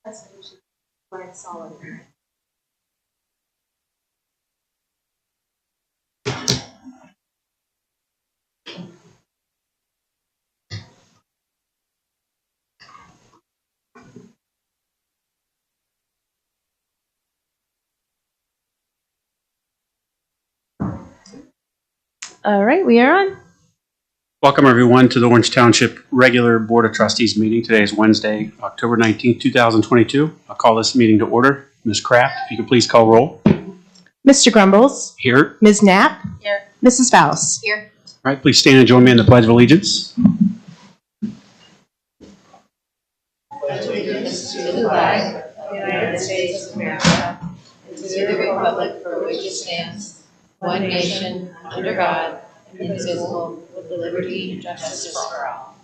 when it's solid. All right, we are on. Welcome, everyone, to the Orange Township Regular Board of Trustees meeting. Today is Wednesday, October 19th, 2022. I'll call this meeting to order. Ms. Kraft, if you could please call roll. Mr. Grumbles. Here. Ms. Knapp. Here. Mrs. Faust. Here. All right, please stand and join me in the Pledge of Allegiance. Allegiance to the flag of the United States of America and to the republic for which it stands, one nation, under God, indivisible, with liberty and justice for all.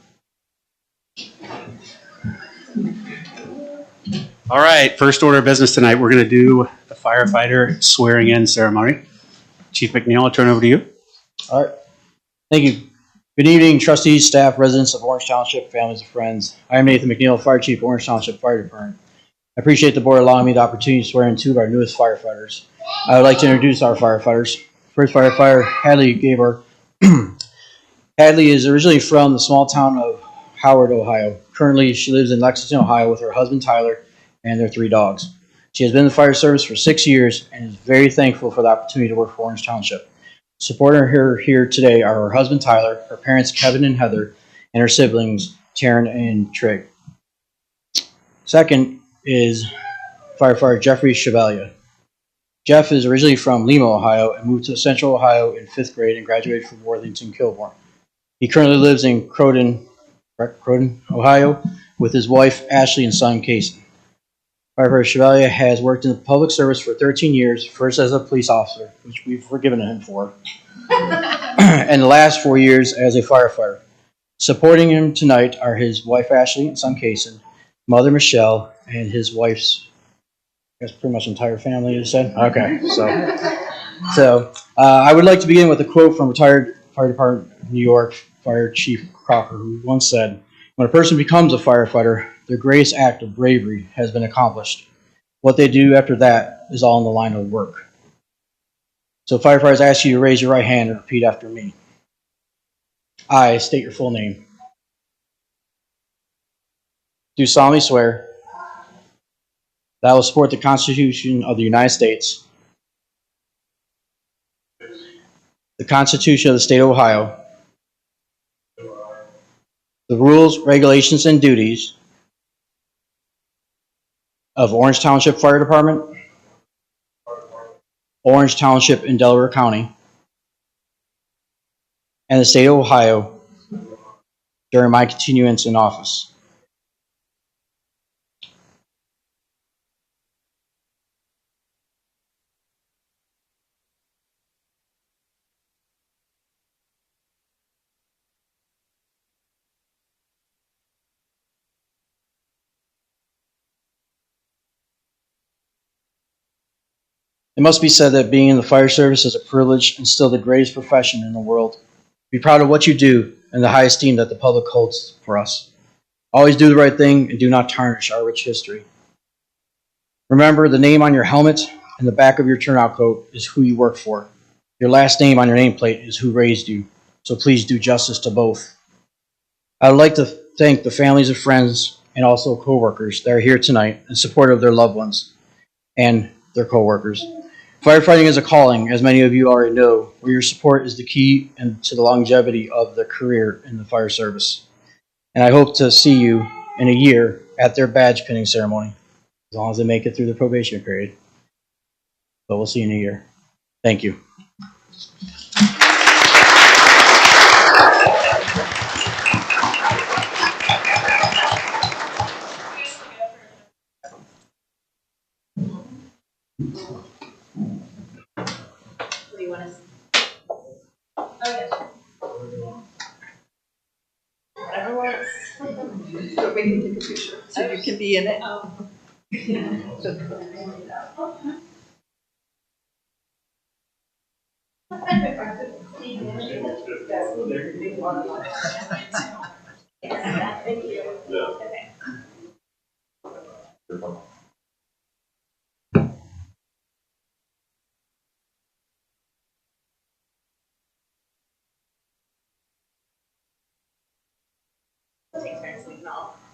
All right, first order of business tonight, we're going to do the firefighter swearing in ceremony. Chief McNeil, I'll turn it over to you. All right. Thank you. Good evening, trustees, staff, residents of Orange Township, families, and friends. I am Nathan McNeil, Fire Chief, Orange Township Fire Department. I appreciate the board allowing me the opportunity to swear in two of our newest firefighters. I would like to introduce our firefighters. First firefighter, Hadley Gaber. Hadley is originally from the small town of Howard, Ohio. Currently, she lives in Lexington, Ohio with her husband, Tyler, and their 3 dogs. She has been in the fire service for 6 years and is very thankful for the opportunity to work for Orange Township. Supporting her here today are her husband, Tyler, her parents, Kevin and Heather, and her siblings, Taryn and Trig. Second is firefighter Jeffrey Chevalier. Jeff is originally from Lima, Ohio, and moved to Central Ohio in 5th grade and graduated from Worthington Kilbourne. He currently lives in Croton, Ohio, with his wife, Ashley, and son, Casey. Firefighter Chevalier has worked in the public service for 13 years, first as a police officer, which we've forgiven him for, and the last 4 years as a firefighter. Supporting him tonight are his wife, Ashley, and son, Casey, mother, Michelle, and his wife's, I guess, pretty much entire family, you said? Okay, so I would like to begin with a quote from retired Fire Department of New York Fire Chief Crocker, who once said, "When a person becomes a firefighter, their greatest act of bravery has been accomplished. What they do after that is all in the line of work." So firefighters, I ask you to raise your right hand and repeat after me. I state your full name. Do solemnly swear that I will support the Constitution of the United States, the Constitution of the State of Ohio, the rules, regulations, and duties of Orange Township Fire Department, Orange Township in Delaware County, and the State of Ohio during my continuance in office. It must be said that being in the fire service is a privilege and still the greatest profession in the world. Be proud of what you do and the high esteem that the public holds for us. Always do the right thing and do not tarnish our rich history. Remember, the name on your helmet and the back of your turnout coat is who you work for. Your last name on your nameplate is who raised you, so please do justice to both. I would like to thank the families and friends and also co-workers that are here tonight in support of their loved ones and their co-workers. Firefighting is a calling, as many of you already know, where your support is the key to the longevity of the career in the fire service. And I hope to see you in a year at their badge pinning ceremony, as long as they make it through the probation period. But we'll see you in a year. Thank you. Whatever works. So we can take a picture. So you can be in it.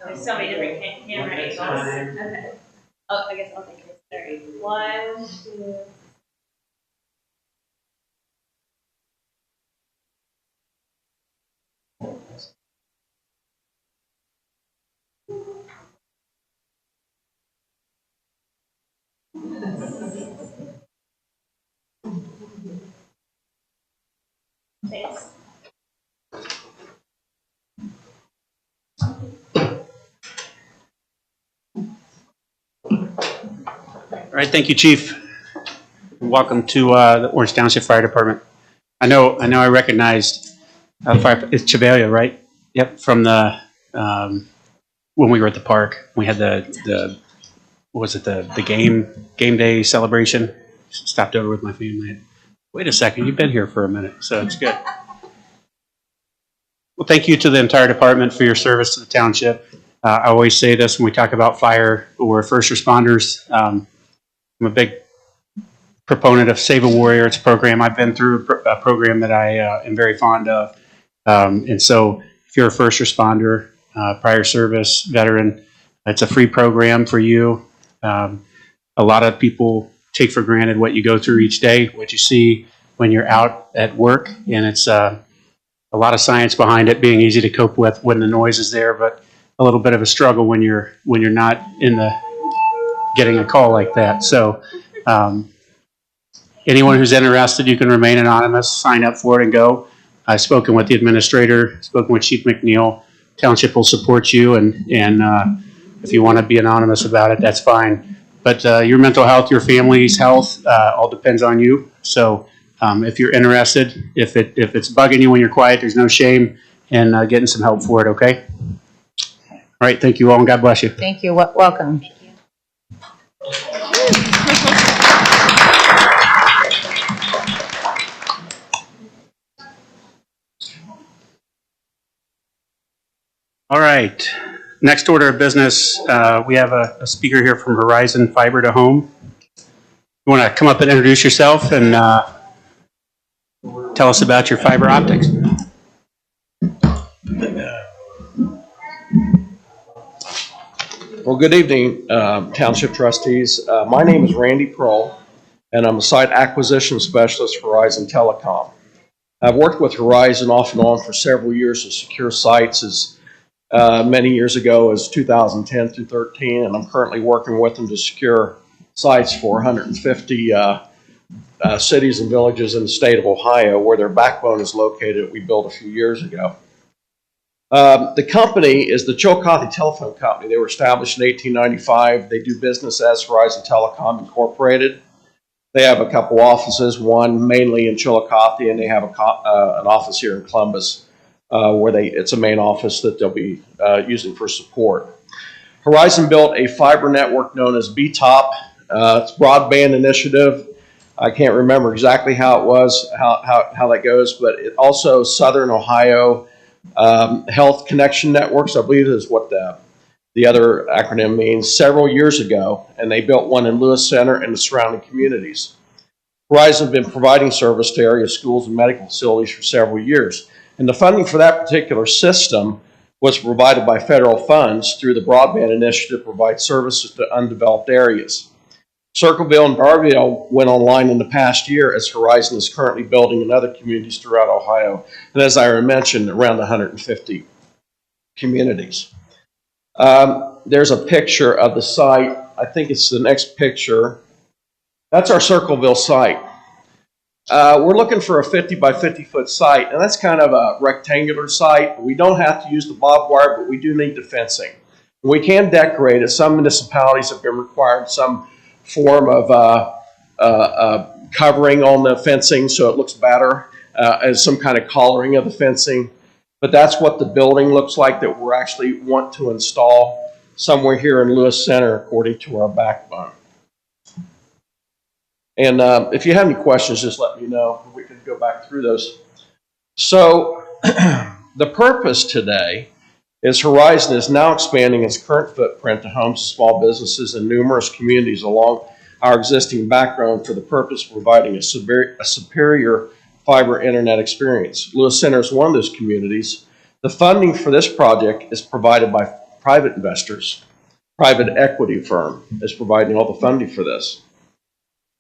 There's so many different camera angles. Okay. Oh, I guess I'll take this. All right. 1, 2. Thanks. All right, thank you, Chief. Welcome to the Orange Township Fire Department. I know I recognized it's Chevalia, right? Yep, from the when we were at the park, we had the what was it, the game day celebration. Stopped over with my family. Wait a second, you've been here for a minute, so it's good. Well, thank you to the entire department for your service to the township. I always say this when we talk about fire or first responders. I'm a big proponent of Save a Warrior. It's a program I've been through, a program that I am very fond of. And so if you're a first responder, prior service, veteran, it's a free program for you. A lot of people take for granted what you go through each day, what you see when you're out at work. And it's a lot of science behind it, being easy to cope with when the noise is there, but a little bit of a struggle when you're not in the getting a call like that. So anyone who's interested, you can remain anonymous, sign up for it and go. I've spoken with the administrator, spoken with Chief McNeil. Township will support you, and if you want to be anonymous about it, that's fine. But your mental health, your family's health, all depends on you. So if you're interested, if it's bugging you when you're quiet, there's no shame in getting some help for it, okay? All right, thank you all, and God bless you. Thank you. Welcome. All right. Next order of business, we have a speaker here from Horizon Fiber to Home. You want to come up and introduce yourself and tell us about your fiber optics? Well, good evening, Township Trustees. My name is Randy Pearl, and I'm a site acquisition specialist for Horizon Telecom. I've worked with Horizon off and on for several years to secure sites as many years ago as 2010 through 13, and I'm currently working with them to secure sites for 150 cities and villages in the state of Ohio, where their backbone is located that we built a few years ago. The company is the Chillicothe Telephone Company. They were established in 1895. They do business as Horizon Telecom Incorporated. They have a couple offices, one mainly in Chillicothe, and they have an office here in Columbus, where it's a main office that they'll be using for support. Horizon built a fiber network known as BTOP. It's broadband initiative. I can't remember exactly how it was, how that goes, but it also Southern Ohio Health Connection Networks, I believe is what the other acronym means, several years ago, and they built one in Lewis Center and the surrounding communities. Horizon has been providing service to area schools and medical facilities for several years, and the funding for that particular system was provided by federal funds through the Broadband Initiative to provide services to undeveloped areas. Circleville and Darbyville went online in the past year, as Horizon is currently building in other communities throughout Ohio, and as I mentioned, around 150 communities. There's a picture of the site. I think it's the next picture. That's our Circleville site. We're looking for a 50 by 50 foot site, and that's kind of a rectangular site. We don't have to use the barbed wire, but we do need the fencing. We can decorate it. Some municipalities have been required some form of covering on the fencing so it looks better, as some kind of collaring of the fencing. But that's what the building looks like that we're actually want to install somewhere here in Lewis Center according to our backbone. And if you have any questions, just let me know. We can go back through those. So the purpose today is Horizon is now expanding its current footprint to homes, small businesses, and numerous communities along our existing background for the purpose of providing a superior fiber internet experience. Lewis Center is one of those communities. The funding for this project is provided by private investors. Private equity firm is providing all the funding for this.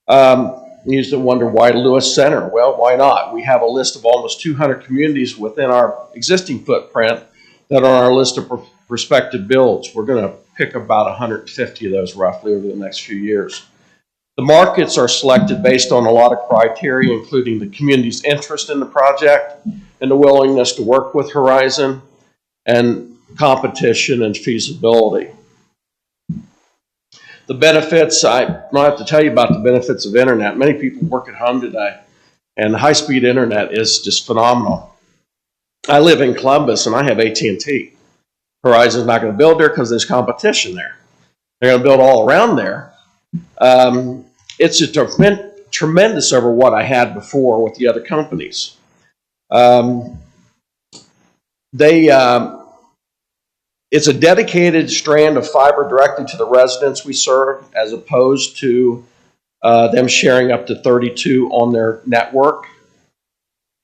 You used to wonder why Lewis Center? Well, why not? We have a list of almost 200 communities within our existing footprint that are on our list of prospective builds. We're going to pick about 150 of those roughly over the next few years. The markets are selected based on a lot of criteria, including the community's interest in the project and the willingness to work with Horizon, and competition and feasibility. The benefits, I don't have to tell you about the benefits of internet. Many people work at home today, and high-speed internet is just phenomenal. I live in Columbus, and I have AT&T. Horizon's not going to build there because there's competition there. They're going to build all around there. It's a tremendous over what I had before with the other companies. It's a dedicated strand of fiber directly to the residents we serve, as opposed to them sharing up to 32 on their network.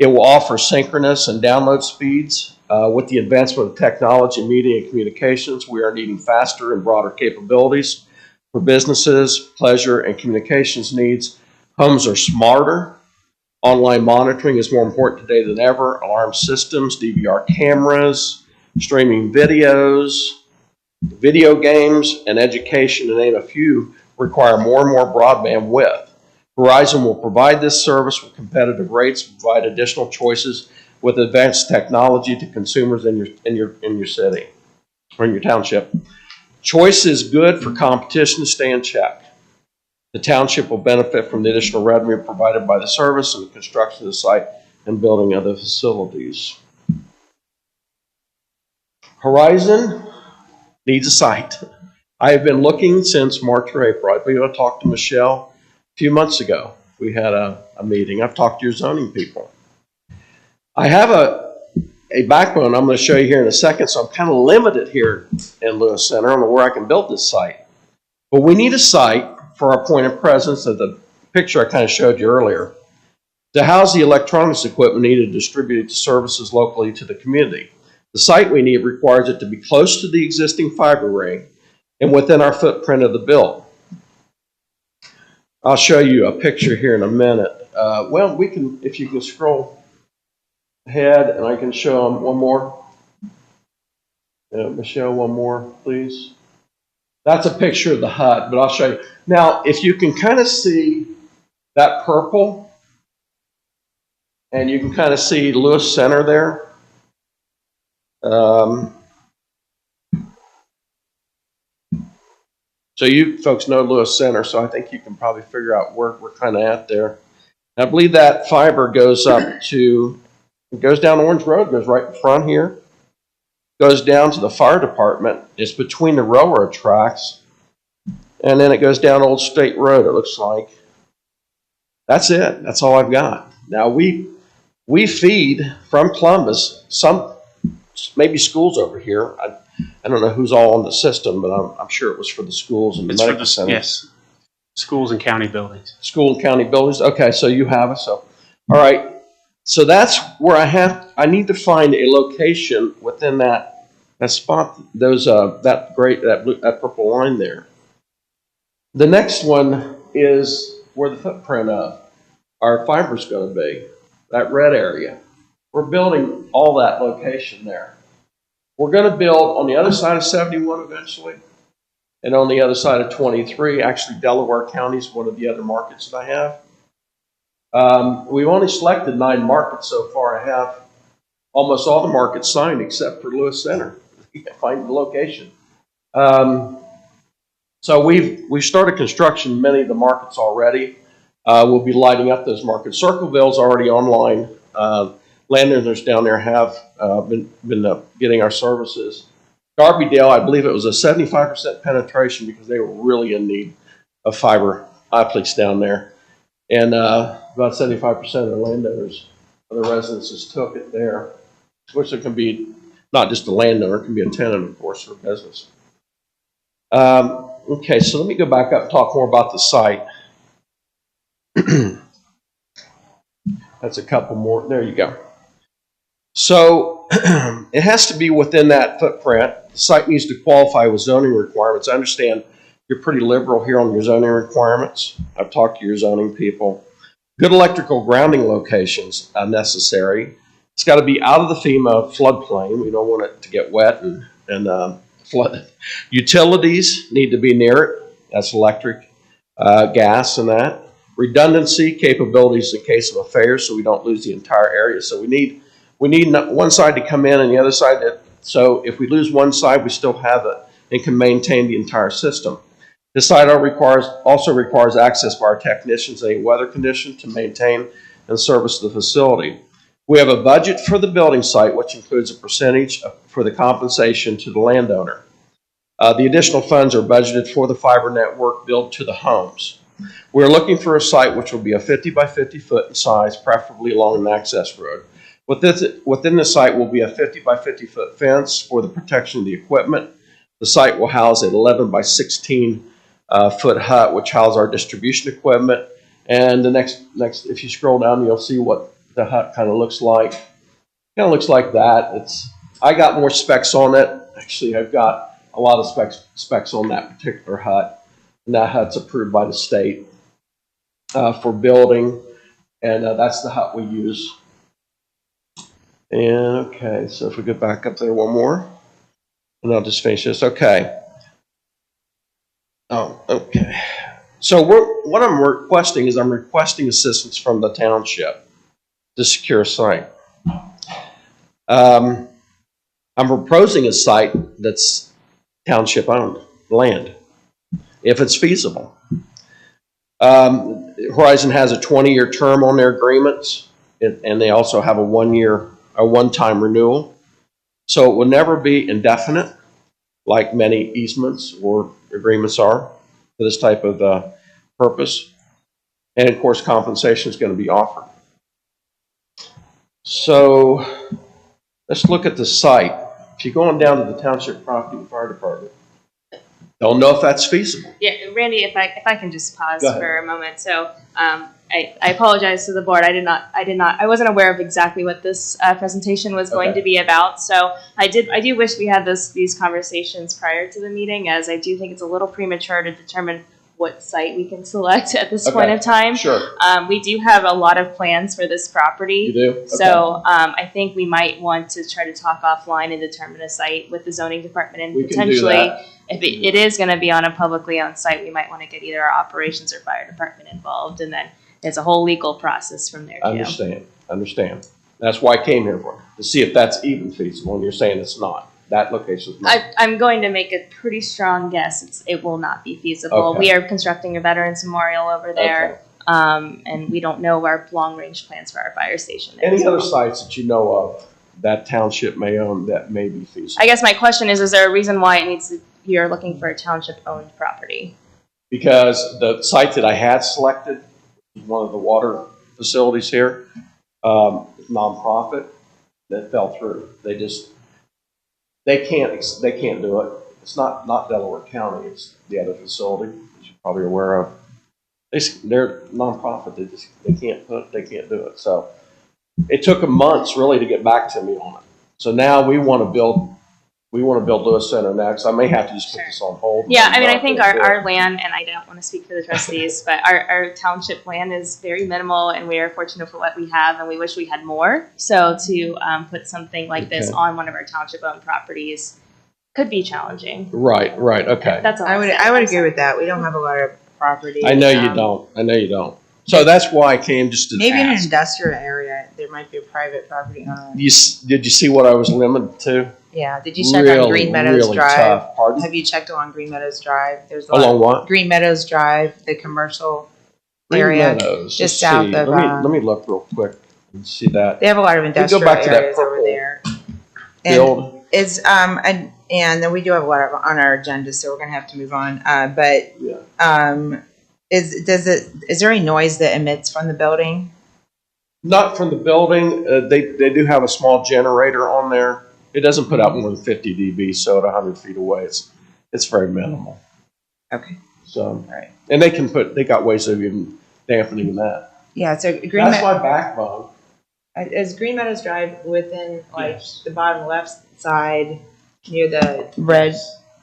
It will offer synchronous and download speeds. With the advancement of technology, media, and communications, we are needing faster and broader capabilities for businesses, pleasure, and communications needs. Homes are smarter. Online monitoring is more important today than ever. Alarm systems, DVR cameras, streaming videos, video games, and education, to name a few, require more and more broadband width. Verizon will provide this service with competitive rates, provide additional choices with advanced technology to consumers in your city or in your township. Choice is good for competition to stay in check. The township will benefit from the additional revenue provided by the service and the construction of the site and building other facilities. Horizon needs a site. I have been looking since March or April. I believe I talked to Michelle a few months ago. We had a meeting. I've talked to your zoning people. I have a backbone I'm going to show you here in a second, so I'm kind of limited here in Lewis Center on where I can build this site. But we need a site for our point of presence of the picture I kind of showed you earlier to house the electronics equipment needed to distribute to services locally to the community. The site we need requires it to be close to the existing fiber ring and within our footprint of the build. I'll show you a picture here in a minute. Well, we can, if you can scroll ahead, and I can show them one more. Michelle, one more, please. That's a picture of the hut, but I'll show you. Now, if you can kind of see that purple, and you can kind of see Lewis Center there. So you folks know Lewis Center, so I think you can probably figure out where we're kind of at there. I believe that fiber goes up to, it goes down Orange Road, goes right in front here, goes down to the fire department. It's between the railroad tracks, and then it goes down Old State Road, it looks like. That's it. That's all I've got. Now, we feed from Columbus, some maybe schools over here. I don't know who's all on the system, but I'm sure it was for the schools and the medical center. Yes, schools and county buildings. School and county buildings. Okay, so you have it. So, all right. So that's where I need to find a location within that spot. Those that purple line there. The next one is where the footprint of our fiber is going to be. That red area. We're building all that location there. We're going to build on the other side of 71 eventually, and on the other side of 23. Actually, Delaware County is one of the other markets that I have. We've only selected 9 markets so far. I have almost all the markets signed except for Lewis Center. You can find the location. So we've started construction in many of the markets already. We'll be lighting up those markets. Circleville's already online. Landowners down there have been getting our services. Darbydale, I believe it was a 75% penetration because they were really in need of fiber optics down there. And about 75% of the landowners, of the residences took it there, which there can be Not just a landowner, it can be a tenant, of course, or business. Okay, so let me go back up and talk more about the site. That's a couple more. There you go. So it has to be within that footprint. The site needs to qualify with zoning requirements. I understand you're pretty liberal here on your zoning requirements. I've talked to your zoning people. Good electrical grounding locations are necessary. It's got to be out of the FEMA floodplain. We don't want it to get wet and flood. Utilities need to be near it. That's electric, gas, and that. Redundancy capabilities in case of a failure, so we don't lose the entire area. So we need one side to come in and the other side to. So if we lose one side, we still have it and can maintain the entire system. This site also requires access by our technicians in any weather condition to maintain and service the facility. We have a budget for the building site, which includes a percentage for the compensation to the landowner. The additional funds are budgeted for the fiber network built to the homes. We're looking for a site which will be a 50 by 50 foot in size, preferably along an access road. Within the site will be a 50 by 50 foot fence for the protection of the equipment. The site will house an 11 by 16 foot hut, which houses our distribution equipment. And the next, if you scroll down, you'll see what the hut kind of looks like. Kind of looks like that. I got more specs on it. Actually, I've got a lot of specs on that particular hut. And that hut's approved by the state for building. And that's the hut we use. And okay, so if we go back up there one more, and I'll just finish this. Okay. Oh, okay. So what I'm requesting is I'm requesting assistance from the township to secure a site. I'm proposing a site that's township owned land, if it's feasible. Horizon has a 20-year term on their agreements, and they also have a one-time renewal. So it will never be indefinite, like many easements or agreements are for this type of purpose. And of course, compensation is going to be offered. So let's look at the site. If you're going down to the Township Property and Fire Department, don't know if that's feasible. Yeah, Randy, if I can just pause Go ahead. for a moment. So I apologize to the board. I wasn't aware of exactly what this presentation was going Okay. to be about. So I do wish we had these conversations prior to the meeting, as I do think it's a little premature to determine what site we can select at this point Okay. of time. Sure. We do have a lot of plans for this property. You do? Okay. So I think we might want to try to talk offline and determine a site with the zoning department, and We can do potentially, that. if it is going to be on a publicly owned site, we might want to get either our operations or fire department involved, and then it's a whole legal process from there too. Understand. That's why I came here for, to see if that's even feasible, and you're saying it's not. That location's not. I'm going to make a pretty strong guess. It will not be feasible. Okay. We are constructing a veterans memorial over there, and we don't know our long range plans for our fire station there. Any so. other sites that you know of that township may own that may be feasible? I guess my question is there a reason why you're looking for a township owned property? Because the site that I had selected, one of the water facilities here, nonprofit, that fell through. They can't do it. It's not Delaware County. It's the other facility that you're probably aware of. They're nonprofit. They can't do it. So it took them months really to get back to me on it. So now we want to build Lewis Center next. I may have to just put this on hold. Yeah, I mean, I think our land, and I don't want to speak for the trustees, but our township land is very minimal, and we are fortunate for what we have, and we wish we had more. So to put something like this Okay. on one of our township-owned properties could be challenging. Right. Okay. That's all. I would agree with that. We don't have a lot of property. I know you don't. So that's why I came just to Maybe in an ask. industrial area, there might be a private property owner. Did you see what I was limited to? Yeah, did you check on Green Meadows really Drive? tough. Pardon? Have you checked on Green Meadows Drive? There's a lot Along what? Green Meadows Drive, the commercial Green area. Meadows. just Let's south see. of, Let me look real quick and see that. They have a lot of industrial back to that areas over purple there. And Build. it's and then we do have a lot of on our agenda, so we're gonna have to move on. But Yeah. is there any noise that emits from the building? Not from the building. They do have a small generator on there. It doesn't put out more than 50 dB, so at 100 feet away, it's very minimal. Okay. So, Right. and they got ways of even dampening that. Yeah, so Green That's Meadows, my backbone. is Green Meadows Drive within like Yes. the bottom left side near the red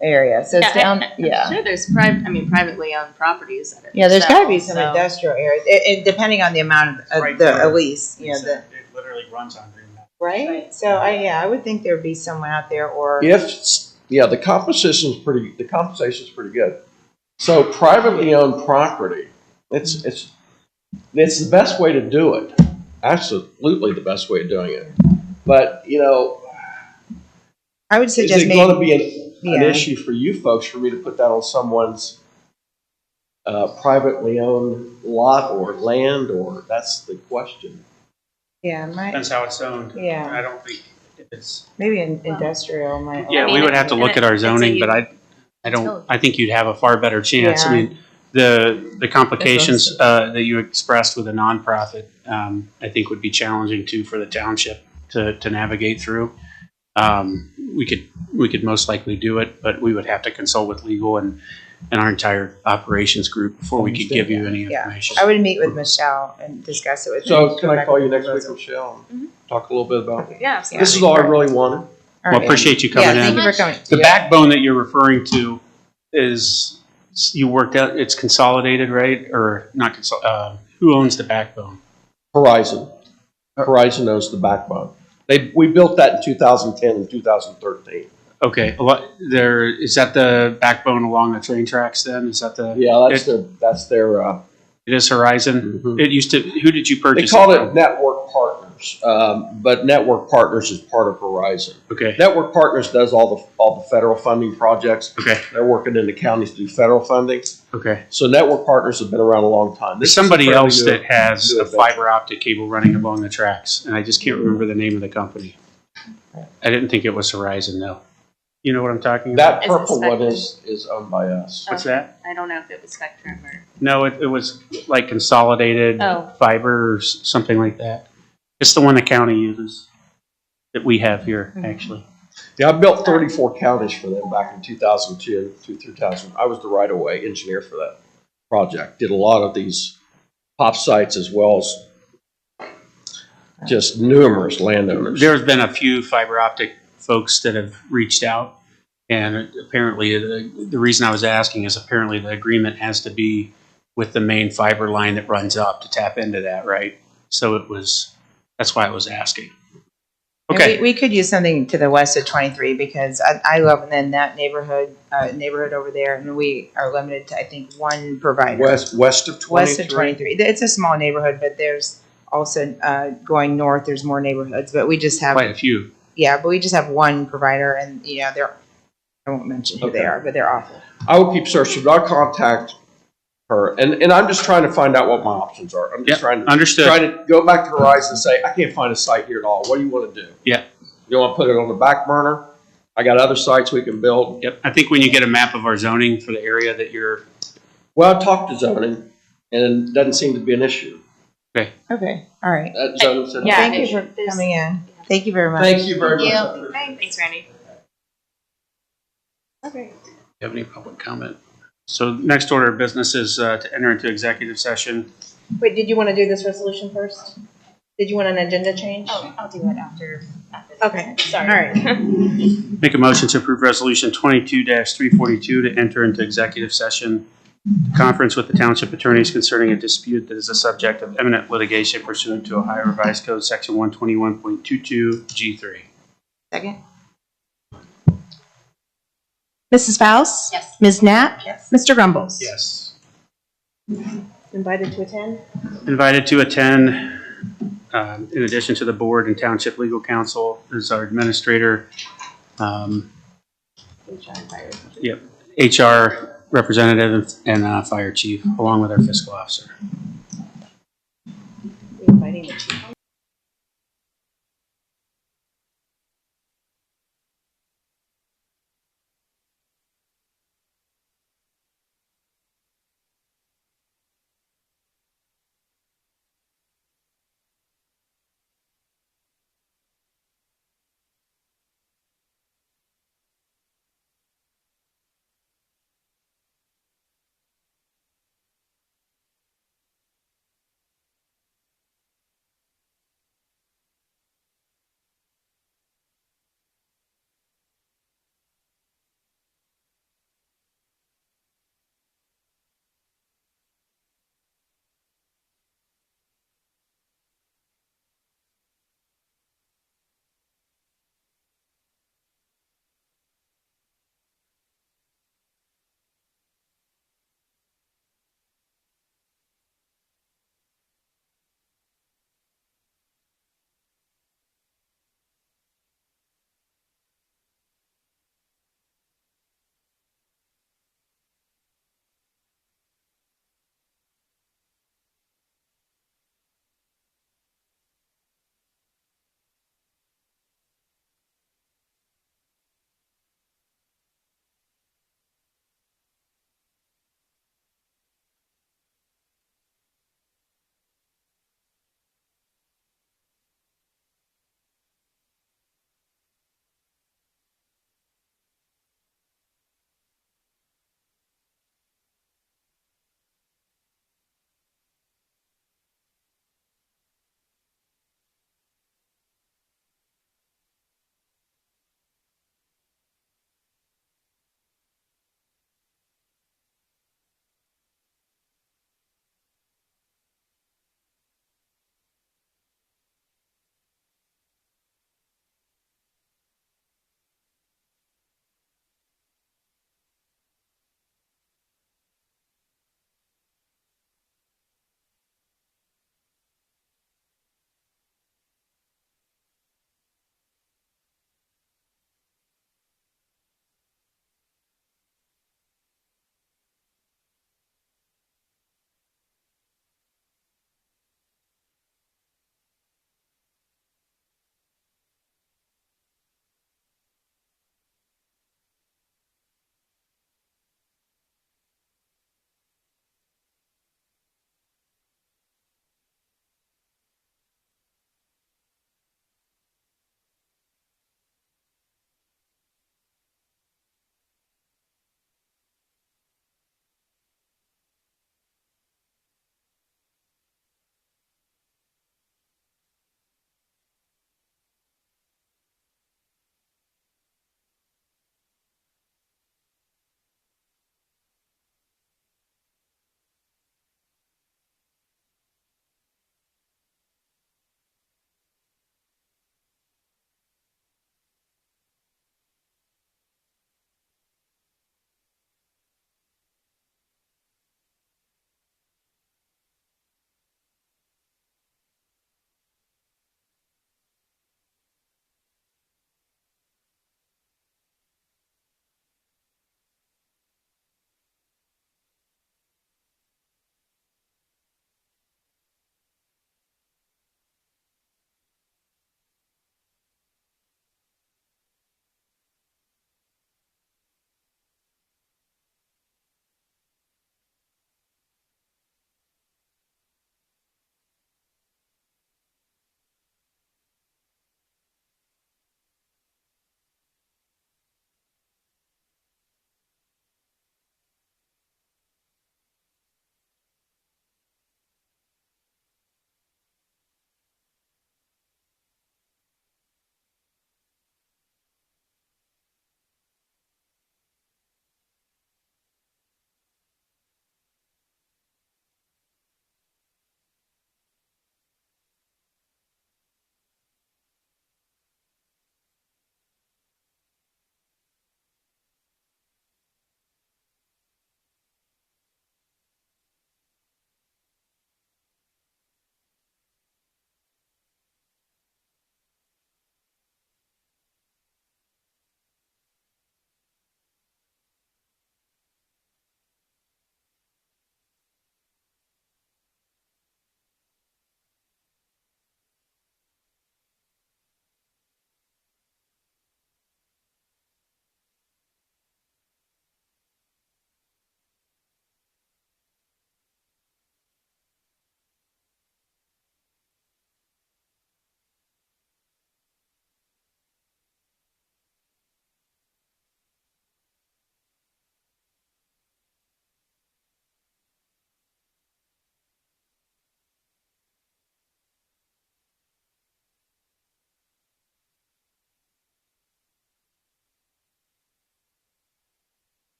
area? So it's down, I'm sure there's privately owned properties that are. Yeah, there's got to be so- some industrial areas, depending on the amount of Right the there. lease, you know, It literally runs on Green Mountain. right? Right. So I would think there'd be someone out there or. The compensation's pretty good. So privately owned property, it's the best way to do it. Absolutely the best way of doing it. But, I would is suggest it going to maybe, be an issue for you folks for me to put that on someone's privately owned lot or land, or that's the question? Depends how it's zoned. Yeah. I don't think it's, maybe industrial might. yeah, I mean, we would have to look at our it's a zoning, but I think you'd have a far better chance. I Yeah. mean, the complications that you expressed with a nonprofit, I think would be challenging too for the township to navigate through. We could most likely do it, but we would have to consult with legal and our entire operations group before we could give you any Yeah. information. I would meet with Michelle and discuss it with her. So can I call you next week, Michelle, and talk a little bit about it? Yeah. This is all I really wanted. All Well, right. appreciate you coming Yeah, thank in. you for coming. The Yeah. backbone that you're referring to is, you worked out, it's consolidated, right? Or not who owns the backbone? Horizon. Horizon owns the backbone. We built that in 2010 and 2013. Okay, is that the backbone along the train tracks then? Is that Yeah, that's their. it is Horizon? Mhm. It used to, who did you They purchase? called from? it Network Partners, but Network Partners is part of Horizon. Okay, Network Partners does all the federal funding projects. okay, They're working in the counties to do federal funding. okay. So Network Partners have been around a long time. There's This is a somebody fairly else new- that has new a adventure. fiber optic cable running along the tracks, and I just can't remember the name of the company. I didn't think it was Horizon though. You know what I'm talking about? That Is it purple one Spectrum? is owned by us. What's that? I don't know if it was Spectrum or. No, it was like consolidated Oh. fiber or something like that. It's the one the county uses that we have here, actually. Yeah, I built 34 counties for them back in 2002 through 2000. I was the right-of-way engineer for that project. Did a lot of these pop sites as well as just numerous landowners. There's been a few fiber optic folks that have reached out, and apparently the reason I was asking is apparently the agreement has to be with the main fiber line that runs up to tap into that, right? So that's why I was asking. And Okay. we could use something to the west of 23 because I love in that neighborhood over there, and we are limited to I think one provider. West of 23. West of 23. It's a small neighborhood, but there's also going north. There's more neighborhoods, but we just have Quite a few. but we just have one provider, and they're I won't mention who they Okay. are, but they're awful. I will keep searching, but I'll contact her. And I'm just trying to find out what my options are. I'm just Yep, understood. trying to go back to Horizon and say, I can't find a site here at all. What do you want to do? Yeah. You want to put it on the back burner? I got other sites we can build. Yep. I think when you get a map of our zoning for the area that you're, Well, I talked to zoning, and it doesn't seem to be an issue. Okay, all right. Zoning said, Yeah, Thank you it- for there's- coming in. Thank you very much. Thank you very much. Thank you. Thanks, Randy. Okay. do you have any public comment? So next order of business is to enter into executive session. Wait, did you want to do this resolution first? Did you want an agenda change? Oh, I'll do it after. Okay, Sorry. all right. Make a motion to approve resolution 22-342 to enter into executive session conference with the township attorneys concerning a dispute that is the subject of imminent litigation pursuant to Ohio Revised Code Section 121.22 G3. Second. Mrs. Faust? Yes. Ms. Knapp? Yes. Mr. Grumbles? Yes. Invited to attend? Invited to attend, in addition to the board and township legal counsel, is our administrator, yep, HR representative, and fire chief, along with our fiscal officer. Inviting the chief.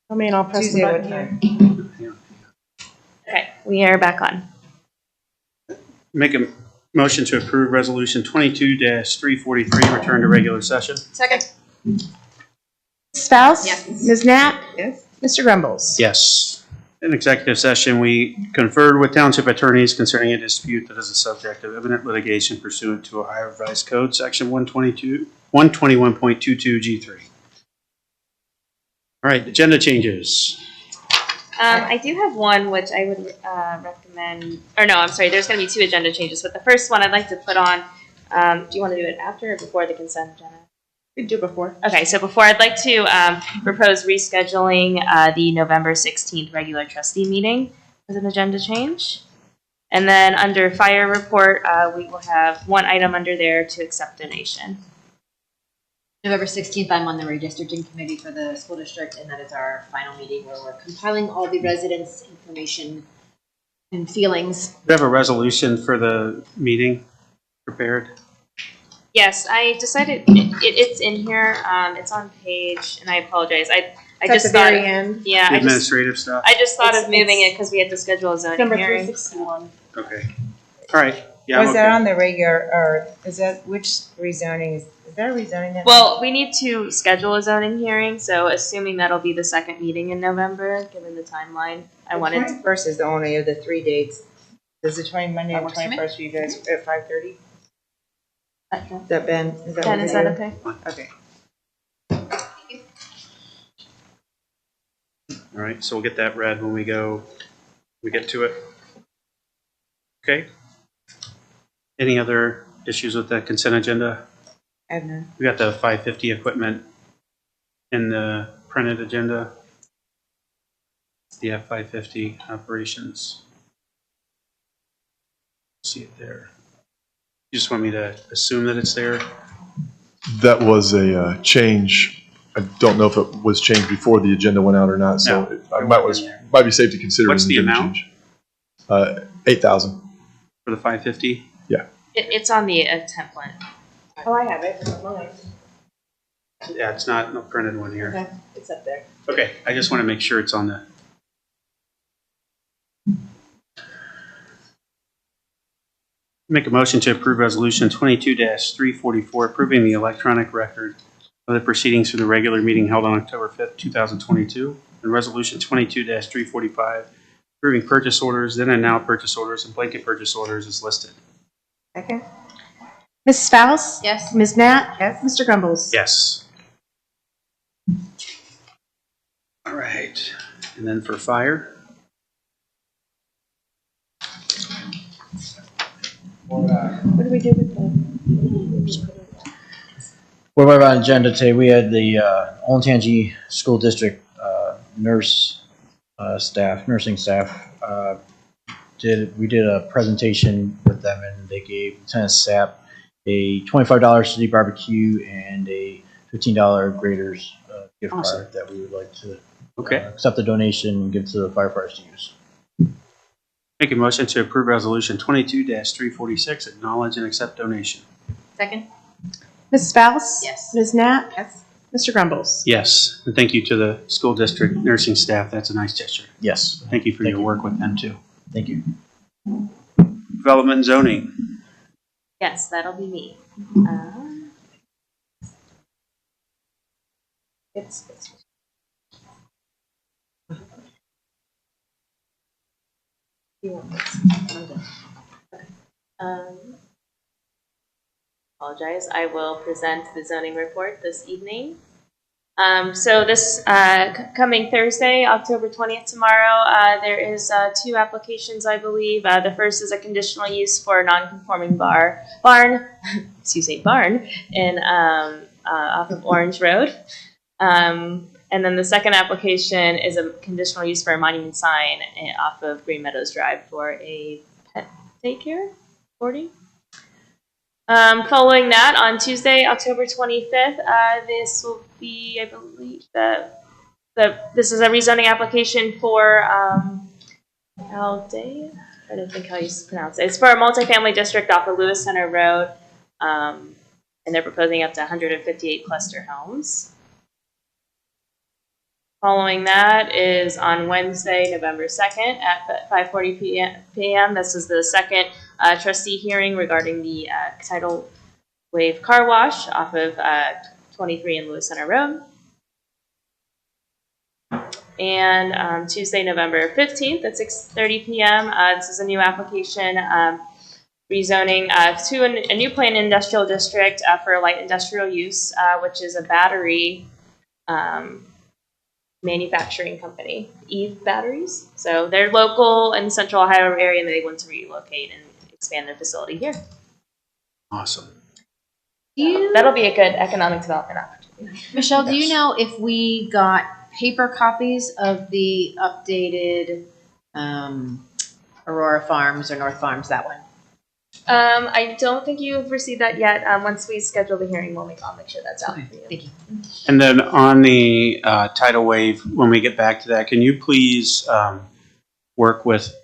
I mean, I'll press the Tuesday, what button here. time? Okay, we are back on. Make a motion to approve Resolution 22-343, return to regular session. Second. Spouse? Yes. Ms. Knapp? Yes. Mr. Grumbles? Yes. In executive session, we conferred with township attorneys concerning a dispute that is a subject of imminent litigation pursuant to Ohio Revised Code, Section 121.22 G3. All right, agenda changes. I do have one which I would recommend, or no, I'm sorry, there's going to be two agenda changes, but the first one I'd like to put on, do you want to do it after or before the consent agenda? We can do before. Okay, so before I'd like to propose rescheduling the November 16th regular trustee meeting as an agenda change. And then under fire report, we will have one item under there to accept donation. November 16th, I'm on the redistricting committee for the school district, and that is our final meeting where we're compiling all the residents' information and feelings. We have a resolution for the meeting prepared. Yes, I decided it's in here. It's on page, and I apologize. I It's just at the thought, very end. yeah, The I just administrative stuff. thought of It's- moving it because we had to schedule a zoning Number hearing. 361. Okay. All right. Yeah, I'm Was that okay. on the regular, or is that, which rezoning, is that a rezoning that? Well, we need to schedule a zoning hearing, so assuming that'll be the second meeting in November, given the timeline, I wanted to. 21st is the only of the 3 dates. Does the Monday That the works for me. 21st for you guys at 5:30? Okay. Is that Ben? Is that Jen, what is it that okay? Okay. All right, so we'll get that read when we get to it. Okay. Any other issues with the consent agenda? I have none. We got the 550 equipment in the printed agenda. The F-550 operations. See it there. You just want me to assume that it's there? That was a change. I don't know if it was changed before the agenda went out or not, so No, I might be safe to consider. What's it an the agenda amount? change. 8,000. For the 550? It's on the template. Oh, I have it. It's mine. Yeah, it's not a printed one here. Okay, it's up there. Okay, I just want to make sure it's on the. Make a motion to approve resolution 22-344, approving the electronic record of the proceedings for the regular meeting held on October 5th, 2022, and resolution 22-345, approving purchase orders, then and now purchase orders, and blanket purchase orders as listed. Second? Ms. Spouse? Yes. Ms. Knapp? Yes. Mr. Grumbles? Yes. All right, and then for fire. What do we do with the? What we have on agenda today, we had the Olentangy School District nursing staff. We did a presentation with them, and they gave Lieutenant Sapp a $25 city barbecue and a $15 Graders gift Awesome. card that we would like to Okay. accept the donation and give to the firefighters to use. Make a motion to approve resolution 22-346, acknowledge and accept donation. Second? Ms. Spouse? Yes. Ms. Knapp? Yes. Mr. Grumbles? Yes, and thank you to the school district nursing staff. That's a nice gesture. Yes, Thank you for Thank your you. work with them too. thank you. Development and zoning. Yes, that'll be me. It's you want this? I'm done. Okay. Apologize. I will present the zoning report this evening. So this coming Thursday, October 20th, tomorrow, there is 2 applications, I believe. The first is a conditional use for a non-conforming barn, in off of Orange Road. And then the second application is a conditional use for a monument sign off of Green Meadows Drive for a pet daycare boarding. Following that, on Tuesday, October 25th, this will be, I believe, this is a rezoning application for Aldea. I don't think how you pronounce it. It's for a multifamily district off of Lewis Center Road, and they're proposing up to 158 cluster homes. Following that is on Wednesday, November 2nd at 5:40 p.m. This is the second trustee hearing regarding the tidal wave car wash off of 23 in Lewis Center Road. And Tuesday, November 15th at 6:30 p.m. This is a new application rezoning to a new planned industrial district for light industrial use, which is a battery manufacturing company, Eve Batteries. So they're local in the Central Ohio area, and they want to relocate and expand their facility here. Awesome. That'll be a good economic development opportunity. Michelle, do you know if we got paper copies of the updated Aurora Farms or North Farms, that one? I don't think you've received that yet. Once we schedule the hearing, I'll make sure that's out for you. Thank you. And then on the tidal wave, when we get back to that, can you please work with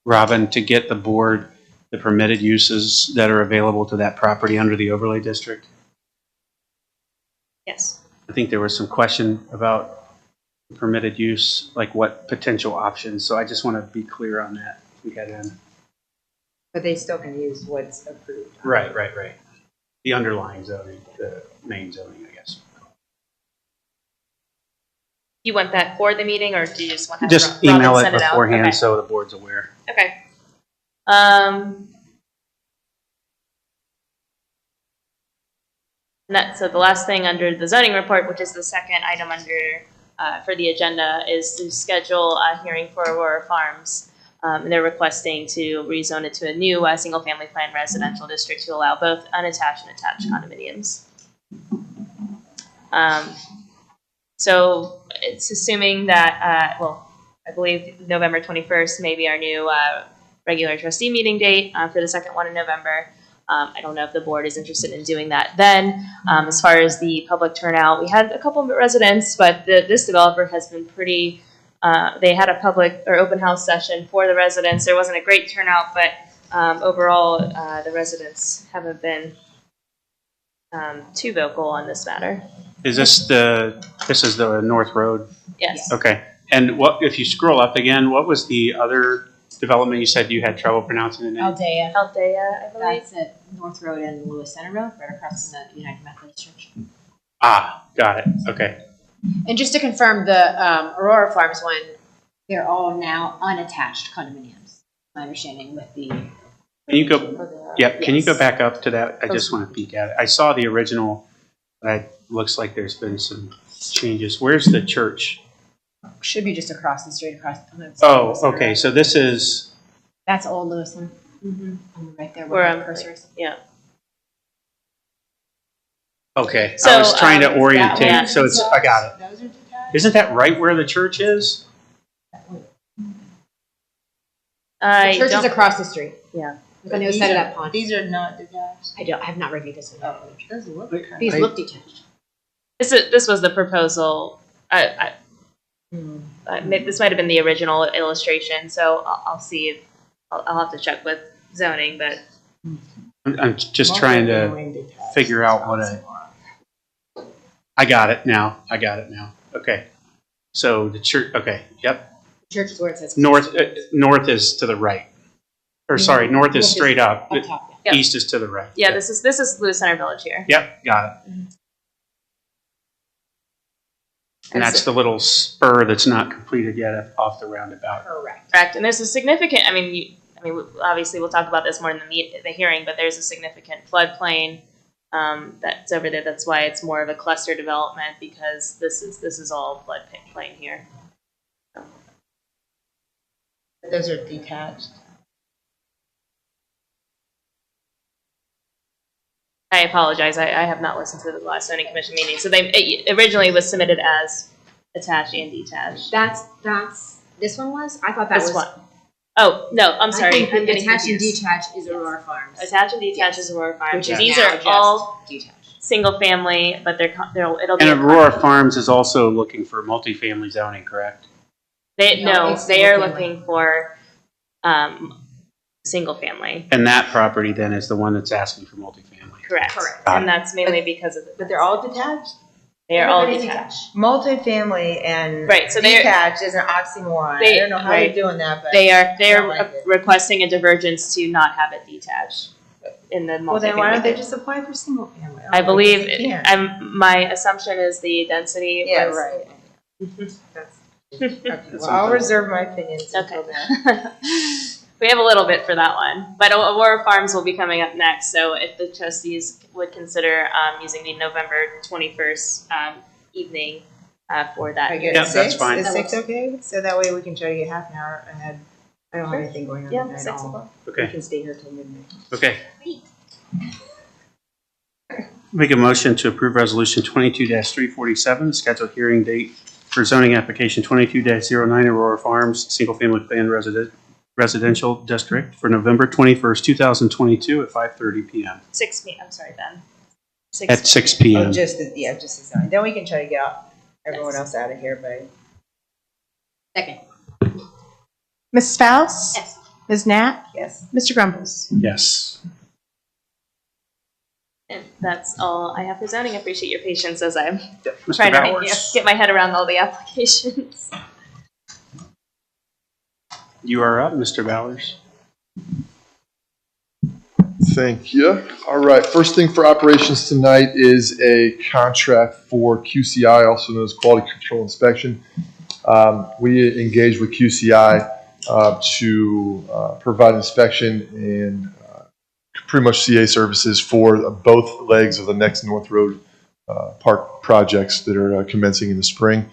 Robin to get the board the permitted uses that are available to that property under the overlay district? Yes. I think there was some question about permitted use, like what potential options. So I just want to be clear on that. We got in. But they still can use what's approved. Right. The underlying zoning, the main zoning, I guess. You want that for the meeting, or do you just want to have Just Robin email it send out? beforehand Okay. so the board's aware. Okay. So the last thing under the zoning report, which is the second item under for the agenda, is to schedule a hearing for Aurora Farms. And they're requesting to rezone it to a new single-family plan residential district to allow both unattached and attached condominiums. So it's assuming that, I believe November 21st may be our new regular trustee meeting date for the second one in November. I don't know if the board is interested in doing that then. As far as the public turnout, we had a couple of residents, but this developer has been pretty, they had a public or open house session for the residents. There wasn't a great turnout, but overall, the residents haven't been too vocal on this matter. Is this is the North Road? Yes. Okay. And what, if you scroll up again, what was the other development you said you had trouble pronouncing the name? Aldea. Aldea, I believe. That's at North Road and Lewis Center Road, right across from the United Methodist Church. Ah, got it. Okay. And just to confirm, the Aurora Farms one, they're all now unattached condominiums. My understanding with the. Can you go? Yeah. Can you go Yes. back up to that? I just want to peek at it. I saw the original, but it looks like there's been some changes. Where's the church? Should be just across the street, Oh, okay. So this is. That's Old Lewis Center. Mm-hmm. Right there Where where I'm the cursor is. Yeah. Okay. So, I was trying to that orientate. one- So it's. I got it. Isn't that right where the church is? I The church is don't. across the street. Yeah. On the other side of that pond. These are not detached. I have not reviewed this one. Oh, it doesn't look like These look detached. This was the proposal. This might have been the original illustration, so I'll see if I'll have to check with zoning, but I'm just trying to figure out what I got it now. Okay. So the church. Okay. Yep. The church is where it says. North is to the right. Or sorry, north is straight up. Up top. Yep. East is to the right. yeah, this is Lewis Center Village here. Yep, got it. And that's the little spur that's not completed yet off the roundabout. Correct, and there's a significant. Obviously we'll talk about this more in the hearing, but there's a significant floodplain that's over there. That's why it's more of a cluster development, because this is all floodplain here. Those are detached. I apologize. I have not listened to the last zoning commission meeting. So it originally was submitted as attached and detached. That's this one was. I thought that This was. one. Oh no, I'm sorry. I think I'm getting attached and confused. detached is Aurora Farms. Attached and detached is Aurora Farms. Which is These now are just all detached. single family, but it'll be And Aurora Farms is also looking for multifamily zoning, correct? No, it's They are single family. looking for single family. And that property then is the one that's asking for multifamily. Correct. Correct. Got And it. that's mainly because of But they're all detached? They are all Everybody's detached. Multifamily and Right, so they're- detached is an oxymoron. They- I don't know how right. you're doing that, but. They are I don't like it. requesting a divergence to not have it detached in the multifamily. Well, then why don't they just apply for single family? I believe, Because they can't. my assumption is the density Yeah, was. right. That's, okay, well, I'll reserve my opinions Okay. until then. We have a little bit for that one, but Aurora Farms will be coming up next, so if the trustees would consider using the November 21st evening for that. I get Yeah, it, that's six? fine. Is 6 okay? So that way we can try to get half an hour ahead. I don't have Sure. anything going on Yeah, tonight at 6 all. o'clock. We Okay, can stay here till midnight. okay. Make a motion to approve resolution 22-347, schedule hearing date for zoning application 22-09 Aurora Farms, single-family plan residential district for November 21st, 2022 at 5:30 PM. 6 p.m. I'm sorry, Ben. At 6 Oh, PM. just the sign. Then we can try to get everyone else out of here by. Second. Mrs. Faust? Yes. Ms. Knapp? Yes. Mr. Grumbles? Yes. And that's all I have for zoning. I appreciate your patience as I'm Mr. trying to Bowers, get my head around all the applications. you are up, Mr. Bowers. Thank you. All right, first thing for operations tonight is a contract for QCI, also known as Quality Control Inspection. We engaged with QCI to provide inspection and pretty much CA services for both legs of the next North Road Park projects that are commencing in the spring.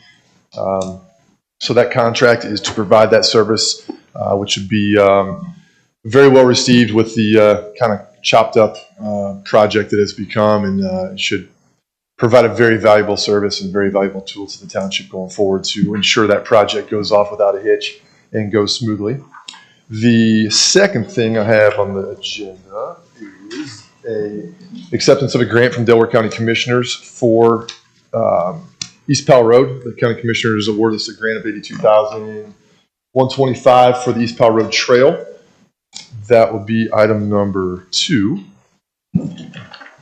So that contract is to provide that service, which would be very well received with the kind of chopped up project that it's become, and should provide a very valuable service and very valuable tool to the township going forward to ensure that project goes off without a hitch and goes smoothly. The second thing I have on the agenda is a acceptance of a grant from Delaware County Commissioners for East Powell Road. The county commissioners awarded us a grant of $82,125 for the East Powell Road Trail. That will be item number 2.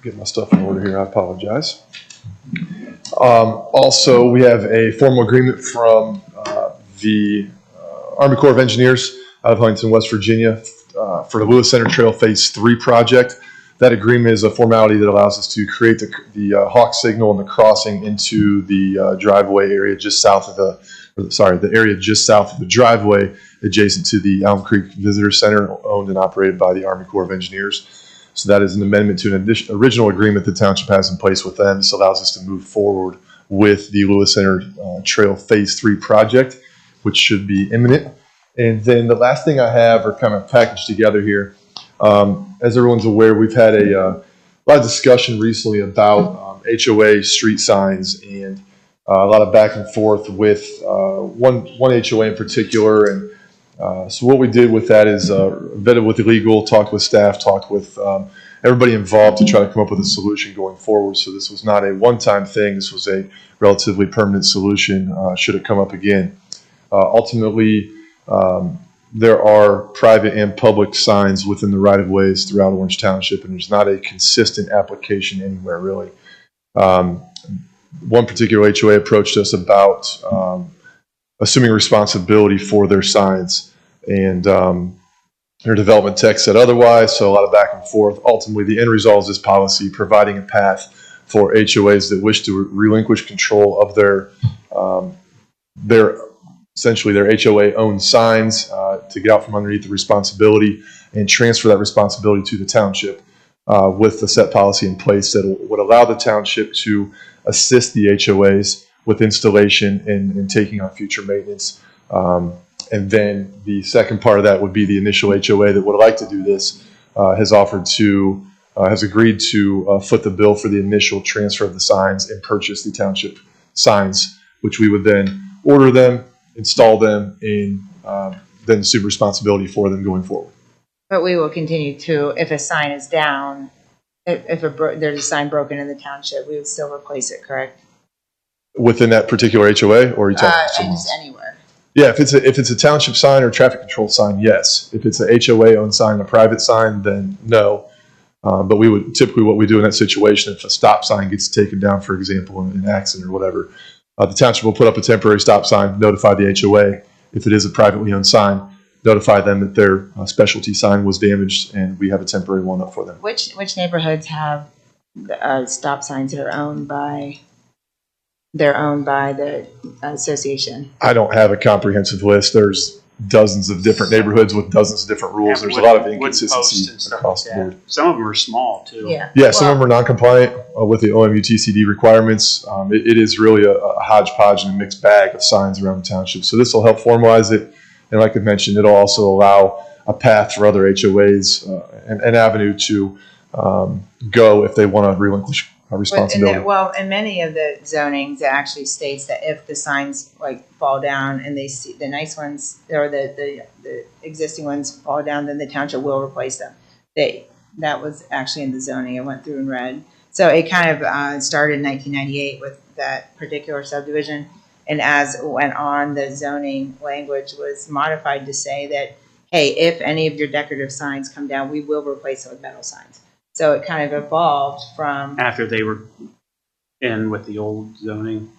Get my stuff in order here. I apologize. Also, we have a formal agreement from the Army Corps of Engineers out of Huntington, West Virginia, for the Lewis Center Trail Phase 3 project. That agreement is a formality that allows us to create the hawk signal and the crossing into the driveway area just south of the area just south of the driveway, adjacent to the Elm Creek Visitor Center, owned and operated by the Army Corps of Engineers. So that is an amendment to an original agreement the township has in place with them. This allows us to move forward with the Lewis Center Trail Phase 3 project, which should be imminent. And then the last thing I have are kind of packaged together here. As everyone's aware, we've had a lot of discussion recently about HOA street signs, and a lot of back and forth with one HOA in particular. And so what we did with that is vetted with the legal, talked with staff, talked with everybody involved to try to come up with a solution going forward. So this was not a one-time thing. This was a relatively permanent solution should it come up again. Ultimately, there are private and public signs within the right-of-ways throughout Orange Township, and there's not a consistent application anywhere, really. One particular HOA approached us about assuming responsibility for their signs, and their development tech said otherwise, so a lot of back and forth. Ultimately, the end result is this policy providing a path for HOAs that wish to relinquish control of their essentially their HOA-owned signs to get out from underneath the responsibility and transfer that responsibility to the township with the set policy in place that would allow the township to assist the HOAs with installation and taking on future maintenance. And then the second part of that would be the initial HOA that would like to do this has agreed to foot the bill for the initial transfer of the signs and purchase the township signs, which we would then order them, install them, and then assume responsibility for them going forward. But we will continue to, if a sign is down, if there's a sign broken in the township, we would still replace it, correct? Within that particular HOA, or are you talking somewhere Just else? anywhere. Yeah, if it's a township sign or traffic control sign, yes. If it's a HOA-owned sign, a private sign, then no. But we would typically, what we do in that situation, if a stop sign gets taken down, for example, in an accident or whatever, the township will put up a temporary stop sign, notify the HOA. If it is a privately owned sign, notify them that their specialty sign was damaged, and we have a temporary one up for them. Which neighborhoods have stop signs that are owned by? They're owned by the association. I don't have a comprehensive list. There's dozens of different neighborhoods with dozens of different rules. There's a lot of Wooden posts inconsistency and stuff across like the that. board. Some of them are small too. Yeah. Yeah, some of them are non-compliant with the OMUTCD requirements. It is really a hodgepodge and a mixed bag of signs around the township. So this will help formalize it. And like I mentioned, it'll also allow a path for other HOAs, an avenue to go if they want to relinquish responsibility. In many of the zonings, it actually states that if the signs like fall down and they see the nice ones or the existing ones fall down, then the township will replace them. That was actually in the zoning. I went through and read. So it kind of started in 1998 with that particular subdivision. And as it went on, the zoning language was modified to say that, hey, if any of your decorative signs come down, we will replace them with metal signs. So it kind of evolved from After they were in with the old zoning.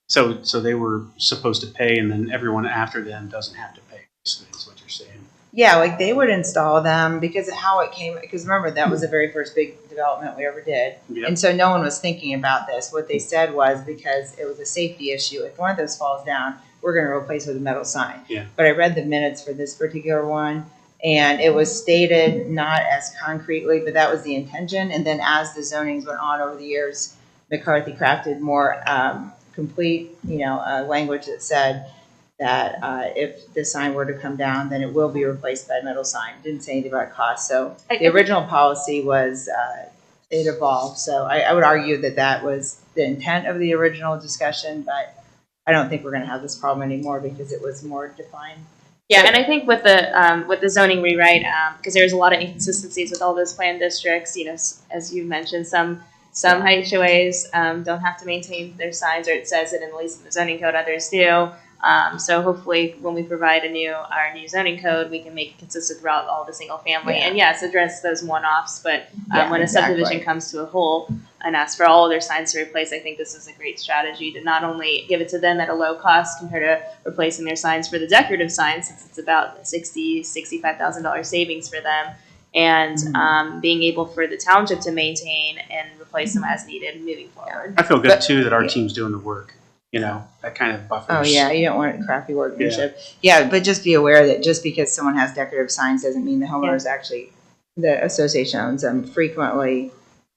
So they were supposed to pay, and then everyone after them doesn't have to pay. Basically, is what you're saying. yeah, like they would install them because of how it came. Because remember, that was the very first big development we ever did, Yep. and so no one was thinking about this. What they said was because it was a safety issue. If one of those falls down, we're going to replace it with a metal sign. Yeah. But I read the minutes for this particular one. And it was stated not as concretely, but that was the intention. And then as the zonings went on over the years, McCarthy crafted more complete, language that said that if the sign were to come down, then it will be replaced by a metal sign. Didn't say anything about cost. So the original policy was it evolved. So I would argue that was the intent of the original discussion, but I don't think we're going to have this problem anymore because it was more defined. Yeah, and I think with the zoning rewrite, because there's a lot of inconsistencies with all those plan districts. As you mentioned, some HOAs don't have to maintain their signs, or it says it in at least in the zoning code. Others do. So hopefully, when we provide our new zoning code, we can make it consistent throughout all the single family. Yeah. And yes, address those one-offs. But Yeah, when a exactly. subdivision comes to a whole and asks for all of their signs to replace, I think this is a great strategy to not only give it to them at a low cost compared to replacing their signs for the decorative signs, since it's about $65,000 savings for them, and being able for the township to maintain and replace them as needed moving forward. I feel good too that our team's doing the work. That kind of buffers. Oh yeah, you don't want crappy workmanship. Yeah, but just be aware that just because someone has decorative signs doesn't mean the homeowners actually, the association owns them. Frequently,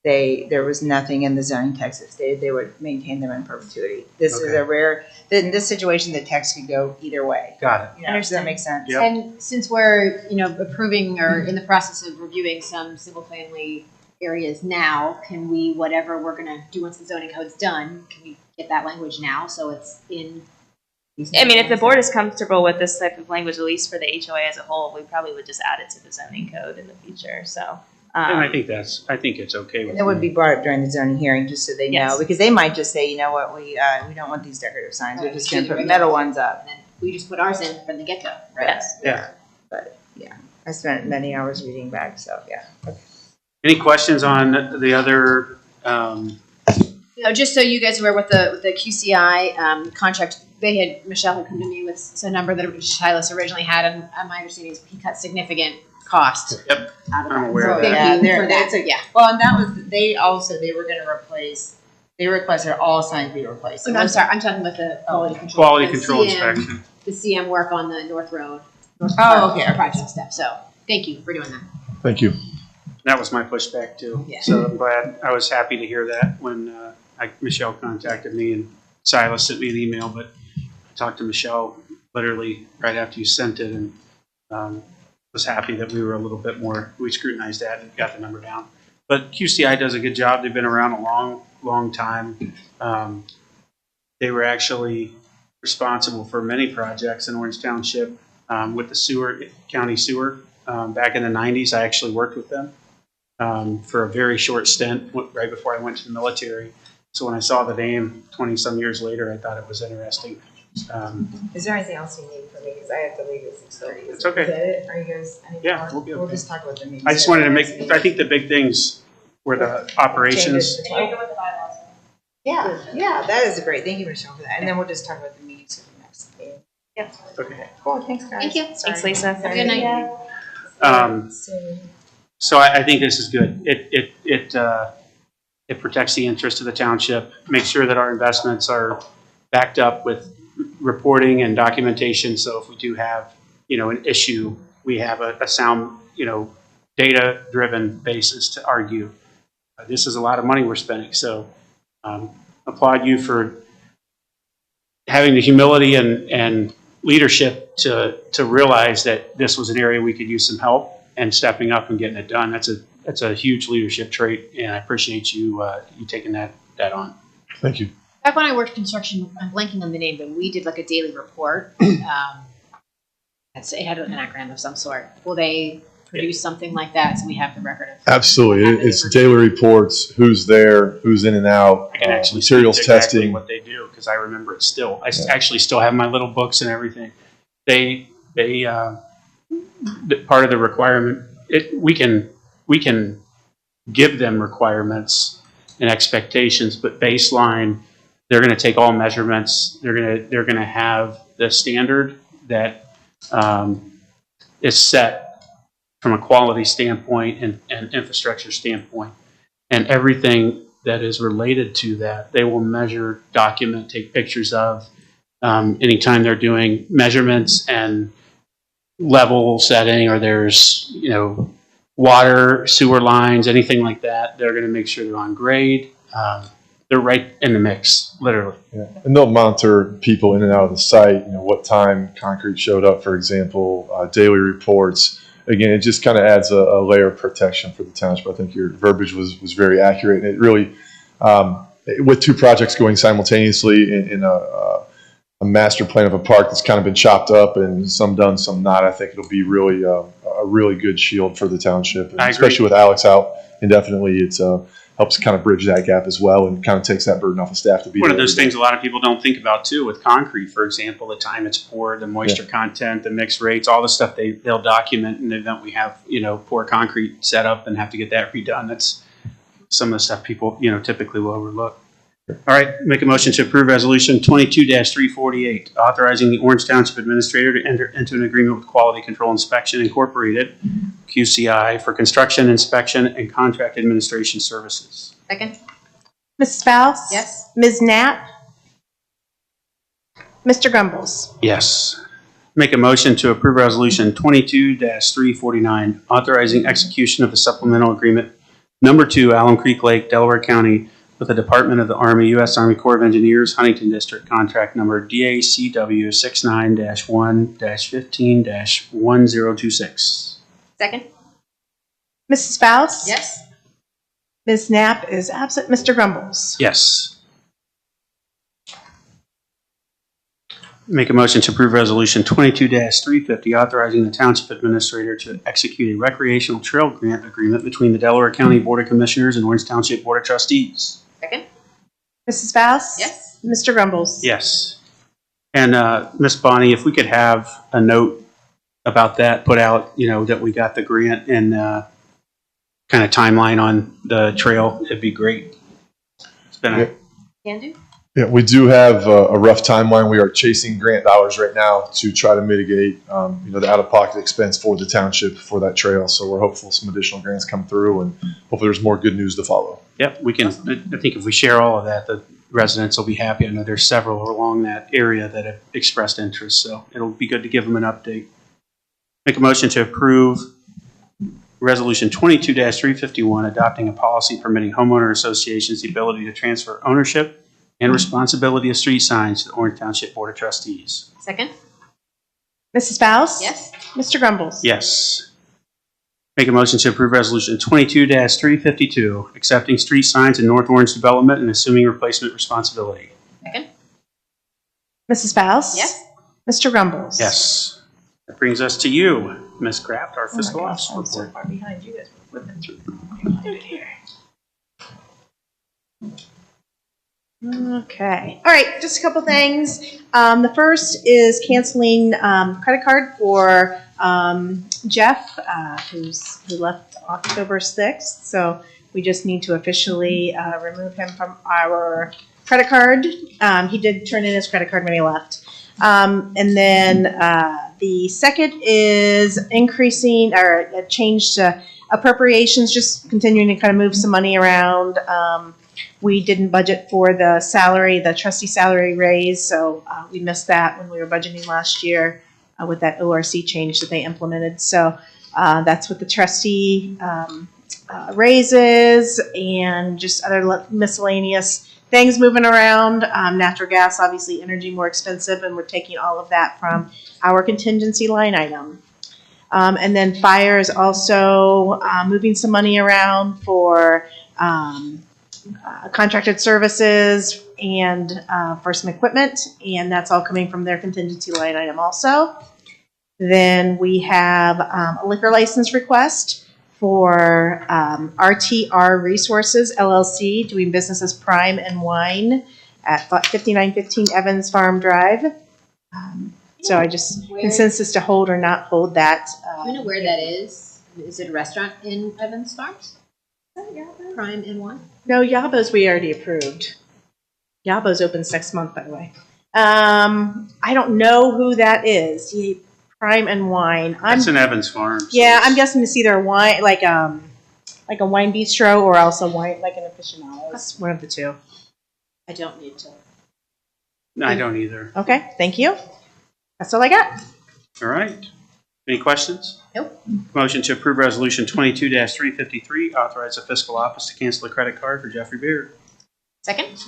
there was nothing in the zoning text that stated they would maintain them in perpetuity. This is Okay. a rare. In this situation, the text could go either way. Got it. Does that make sense? Yep. And since we're, approving or in the process of reviewing some single-family areas now, can we, whatever we're gonna do once the zoning code's done, can we get that language now so it's in? I mean, if the board is comfortable with this type of language, at least for the HOA as a whole, we probably would just add it to the zoning code in the future. So, And I think it's okay with And it would be brought up during the zoning hearing just so they know, Yes. because they might just say, you know what, we don't want these decorative signs. We're Right, just we going to should put metal ones up. And then we just put ours in from the get-go, right? yes. Yeah. But yeah, I spent many hours reading back, so yeah. Any questions on the other? Just so you guys are aware, with the QCI contract, Michelle had come to me with a number that Silas originally had, and my understanding is he cut significant cost Yep. out of I'm that. aware So of thank that. you Yeah, for that. Yeah. Well, and that was, they were going to replace, they requested all signs be replaced. Oh, no, I'm sorry. I'm talking about the quality control. Quality The control CM inspection. The CM work on the North Road. Oh, okay. Project stuff. So thank you for doing that. Thank you. That was my pushback too. Yeah. So I'm glad. I was happy to hear that when Michelle contacted me and Silas sent me an email. But I talked to Michelle literally right after you sent it, and was happy that we were a little bit more. We scrutinized that and got the number down. But QCI does a good job. They've been around a long, long time. They were actually responsible for many projects in Orange Township with the county sewer. Back in the 90s, I actually worked with them for a very short stint right before I went to the military. So when I saw the name 20 some years later, I thought it was interesting. Is there anything else you need from me? Because I have to leave at 6:30. It's okay. Is that it? Are you guys? any Yeah, more? we'll be We'll okay. just talk about the meeting. I just wanted to make, I think the big things were the operations. Yeah, yeah, that is great. Thank you, Michelle, for that. And then we'll just talk about the meetings for the next meeting. Okay. Cool, thanks, guys. Thank you. Thanks, Lisa. Have a good night. So I think this is good. It protects the interest of the township, makes sure that our investments are backed up with reporting and documentation. So if we do have, an issue, we have a sound, data-driven basis to argue. This is a lot of money we're spending. So applaud you for having the humility and leadership to realize that this was an area we could use some help and stepping up and getting it done. That's a huge leadership trait, and I appreciate you taking that on. Thank you. Back when I worked construction, I'm blanking on the name, but we did like a daily report. It had an acronym of some sort. Will they produce something like that so we have the record of? Absolutely. It's daily reports, who's there, who's in and out, I can actually materials speak to exactly testing. what they do because I remember it still. I actually still have my little books and everything. They part of the requirement. We can give them requirements and expectations, but baseline, they're going to take all measurements. They're going to have the standard that is set from a quality standpoint and infrastructure standpoint, and everything that is related to that, they will measure, document, take pictures of. Anytime they're doing measurements and level setting, or there's water, sewer lines, anything like that, they're going to make sure they're on grade. They're right in the mix, literally. Yeah. And they'll monitor people in and out of the site, what time concrete showed up, for example, daily reports. Again, it just kind of adds a layer of protection for the township. I think your verbiage was very accurate. And it really, with two projects going simultaneously in a master plan of a park that's kind of been chopped up and some done, some not, I think it'll be really a really good shield for the township, and especially with Alex out indefinitely. It helps kind of bridge that gap as well, and kind of takes that burden off of staff to be one of those things a lot of people don't think about too with concrete. For example, the time it's poured, the moisture content, the mix rates, all the stuff they'll document in the event we have poor concrete set up and have to get that redone. That's some of the stuff people typically will overlook. All right, make a motion to approve resolution 22-348, authorizing the Orange Township Administrator to enter into an agreement with Quality Control Inspection Incorporated, QCI, for construction, inspection, and contract administration services. Second? Mrs. Faust? Yes. Ms. Knapp? Mr. Grumbles? Yes. Make a motion to approve resolution 22-349, authorizing execution of the supplemental agreement number 2, Alum Creek Lake, Delaware County, with the Department of the Army, U.S. Army Corps of Engineers, Huntington District, contract number DACW 69-1-15-1026. Second? Mrs. Faust? Yes. Ms. Knapp is absent. Mr. Grumbles? Yes. Make a motion to approve resolution 22-350, authorizing the Township Administrator to execute a recreational trail grant agreement between the Delaware County Board of Commissioners and Orange Township Board of Trustees. Second? Mrs. Faust? Yes. Mr. Grumbles? Yes. And Miss Bonnie, if we could have a note about that put out, that we got the grant and kind of timeline on the trail, it'd be great. It's been Can do. Yeah, we do have a rough timeline. We are chasing grant dollars right now to try to mitigate, the out-of-pocket expense for the township for that trail. So we're hopeful some additional grants come through, and hopefully there's more good news to follow. Yep, we can. I think if we share all of that, the residents will be happy. I know there's several along that area that have expressed interest, so it'll be good to give them an update. Make a motion to approve Resolution 22-351, adopting a policy permitting homeowner associations the ability to transfer ownership and responsibility of street signs to the Orange Township Board of Trustees. Second? Mrs. Faust? Yes. Mr. Grumbles? Yes. Make a motion to approve Resolution 22-352, accepting street signs in North Orange Development and assuming replacement responsibility. Second? Mrs. Faust? Yes. Mr. Grumbles? Yes. That brings us to you, Ms. Kraft, our Oh my fiscal gosh, officer I'm so report. far behind you guys. We're flipping through. Okay. All right. Just a couple things. The first is canceling credit card for Jeff, who left October 6th. So we just need to officially remove him from our credit card. He did turn in his credit card when he left. And then the second is increasing or a change to appropriations, just continuing to kind of move some money around. We didn't budget for the trustee salary raise, so we missed that when we were budgeting last year with that ORC change that they implemented. So that's what the trustee raises and just other miscellaneous things moving around. Natural gas, obviously energy more expensive, and we're taking all of that from our contingency line item. And then fire is also moving some money around for contracted services and for some equipment, and that's all coming from their contingency line item also. Then we have a liquor license request for RTR Resources LLC, doing business as Prime and Wine at 5915 Evans Farm Drive. So I just consensus to hold or not hold that. Do you know where that is? Is it a restaurant in Evans Farms? Prime and Wine? No, Yabo's we already approved. Yabo's opens next month, by the way. I don't know who that is. Prime and Wine. That's in Evans Farms. Yeah, I'm guessing it's either a wine, like a wine bistro, or else a wine, like an aficionados. One of the two. I don't need to. No, I don't either. Okay, thank you. That's all I got. All right. Any questions? Nope. Motion to approve resolution 22-353, authorize the fiscal office to cancel a credit card for Jeffrey Beard. Second?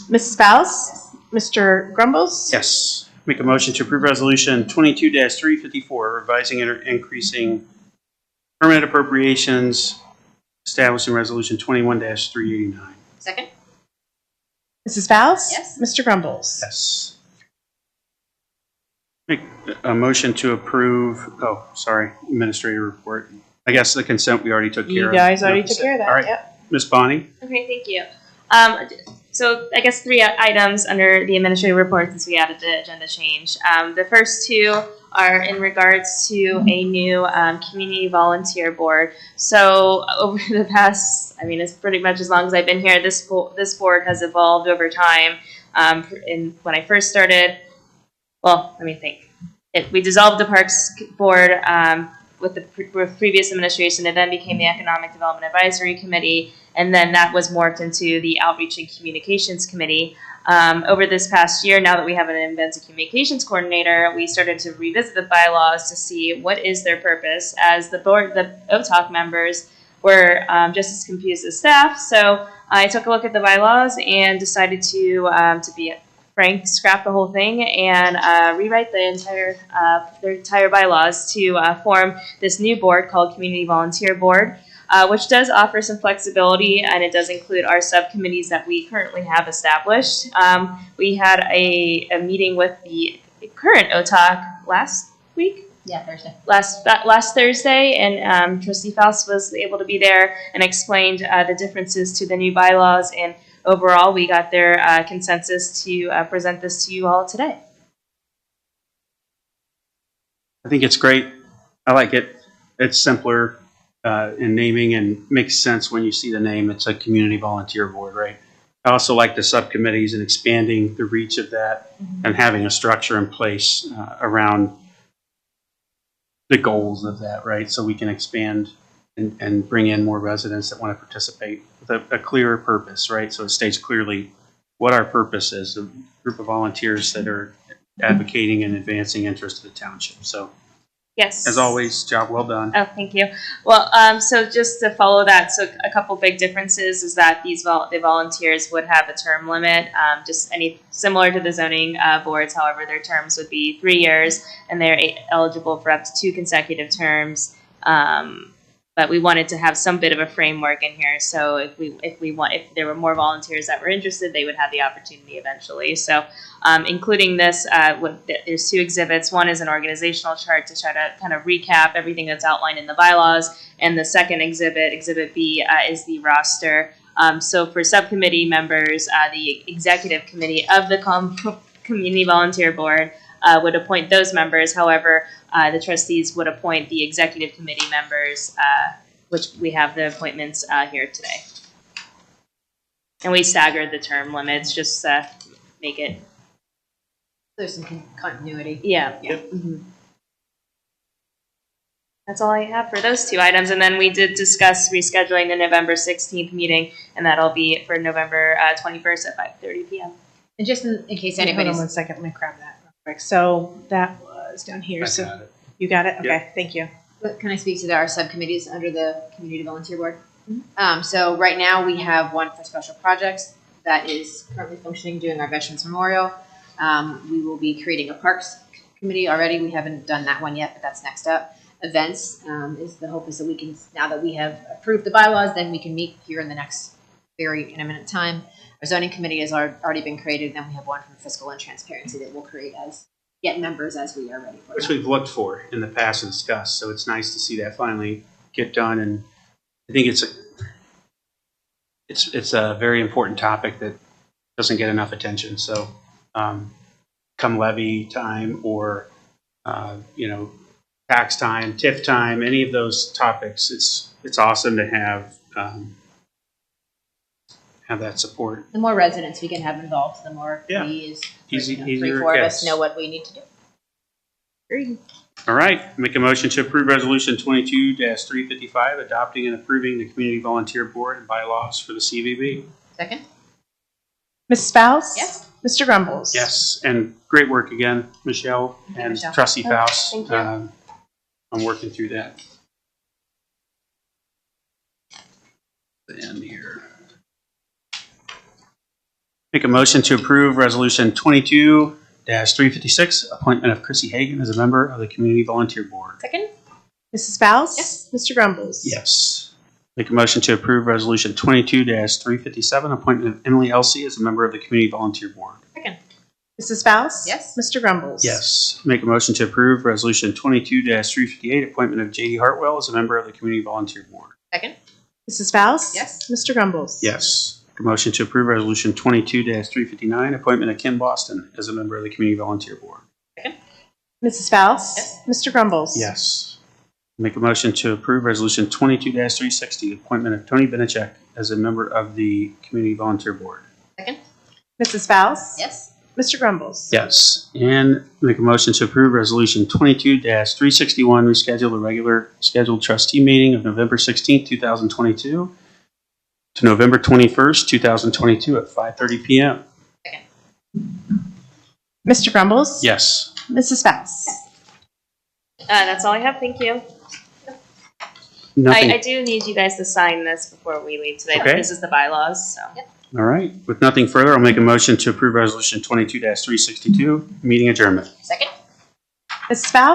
Mrs. Faust? Mr. Grumbles? Yes. Make a motion to approve resolution 22-354, revising and increasing permanent appropriations, establishing resolution 21-389. Second? Mrs. Faust? Yes. Mr. Grumbles? Yes. Make a motion to approve, administrator report. I guess the consent we already took care You of. guys already took care of that. All right. Yep. Ms. Bonnie? Okay, thank you. So I guess 3 items under the administrative report since we added the agenda change. The first 2 are in regards to a new community volunteer board. So over the past, it's pretty much as long as I've been here, this board has evolved over time. When I first started, well, let me think. We dissolved the Parks Board with the previous administration. It then became the Economic Development Advisory Committee, and then that was morphed into the Outreach and Communications Committee. Over this past year, now that we have an events and communications coordinator, we started to revisit the bylaws to see what is their purpose. As the OTOC members were just as confused as staff, so I took a look at the bylaws and decided to be frank, scrap the whole thing and rewrite their entire bylaws to form this new board called Community Volunteer Board, which does offer some flexibility, and it does include our subcommittees that we currently have established. We had a meeting with the current OTOC last week. Yeah, Thursday. Last Thursday, and Trustee Faust was able to be there and explained the differences to the new bylaws, and overall, we got their consensus to present this to you all today. I think it's great. I like it. It's simpler in naming and makes sense when you see the name. It's a community volunteer board, right? I also like the subcommittees and expanding the reach of that and having a structure in place around the goals of that, right? So we can expand and bring in more residents that want to participate with a clearer purpose, right? So it states clearly what our purpose is, a group of volunteers that are advocating and advancing interest of the township. So Yes. as always, job well done. Oh, thank you. Well, so just to follow that, so a couple big differences is that the volunteers would have a term limit, just similar to the zoning boards. However, their terms would be 3 years, and they're eligible for up to 2 consecutive terms. But we wanted to have some bit of a framework in here, so if there were more volunteers that were interested, they would have the opportunity eventually. So, including this, there's 2 exhibits. One is an organizational chart to try to kind of recap everything that's outlined in the bylaws, and the second exhibit, Exhibit B, is the roster So for subcommittee members, the executive committee of the Community Volunteer Board would appoint those members. However, the trustees would appoint the executive committee members, which we have the appointments here today. And we staggered the term limits, just make it, There's some continuity. yeah. Yeah. Mhm. That's all I have for those two items. And then we did discuss rescheduling the November 16th meeting, and that'll be for November 21st at 5:30 p.m. And just in case Hold on anybody's, one second, let me grab that real quick. So that was down here, so. You got it? Okay, thank you. but can I speak to our subcommittees under the Community Volunteer Board? So right now we have one for special projects that is currently functioning, doing our Veterans Memorial. We will be creating a Parks Committee already. We haven't done that one yet, but that's next up. Events is the hope is that we can, now that we have approved the bylaws, then we can meet here in the next very imminent time. Our zoning committee has already been created. Then we have one from fiscal and transparency that we'll create get members as we are ready for Which that. we've looked for in the past and discussed, so it's nice to see that finally get done. And I think it's a very important topic that doesn't get enough attention. So come levy time or tax time, TIF time, any of those topics, it's awesome to have that support. The more residents we can have involved, the more Yeah. we as Easier three, it four of gets. us know what we need to do. Agreed. All right, make a motion to approve Resolution 22-355, adopting and approving the Community Volunteer Board and bylaws for the CVB. Second? Mrs. Faust? Yes. Mr. Grumbles? Yes, and great work again, Michelle Thank you, and Michelle. Trustee Faust. thank you. I'm working through that. The end here. Make a motion to approve Resolution 22-356, appointment of Chrissy Hagan as a member of the Community Volunteer Board. Second? Mrs. Faust? Yes. Mr. Grumbles? Yes. Make a motion to approve Resolution 22-357, appointment of Emily Elsey as a member of the Community Volunteer Board. Second. Mrs. Faust? Yes. Mr. Grumbles? Yes. Make a motion to approve Resolution 22-358, appointment of J.D. Hartwell as a member of the Community Volunteer Board. Second? Mrs. Faust? Yes. Mr. Grumbles? Yes. Make a motion to approve Resolution 22-359, appointment of Kim Boston as a member of the Community Volunteer Board. Mrs. Faust? Yes. Mr. Grumbles? Yes. Make a motion to approve Resolution 22-360, appointment of Tony Benachek as a member of the Community Volunteer Board. Second? Mrs. Faust? Yes. Mr. Grumbles? Yes. And make a motion to approve Resolution 22-361, reschedule the regular scheduled trustee meeting of November 16th, 2022 to November 21st, 2022 at 5:30 p.m. Mr. Grumbles? Yes. Mrs. Faust? That's all I have. Thank you. Nothing. I do need you guys to sign this before we leave today. Okay. This is the bylaws, so. All right. With nothing further, I'll make a motion to approve Resolution 22-362, meeting adjournment. Second? Mrs. Faust?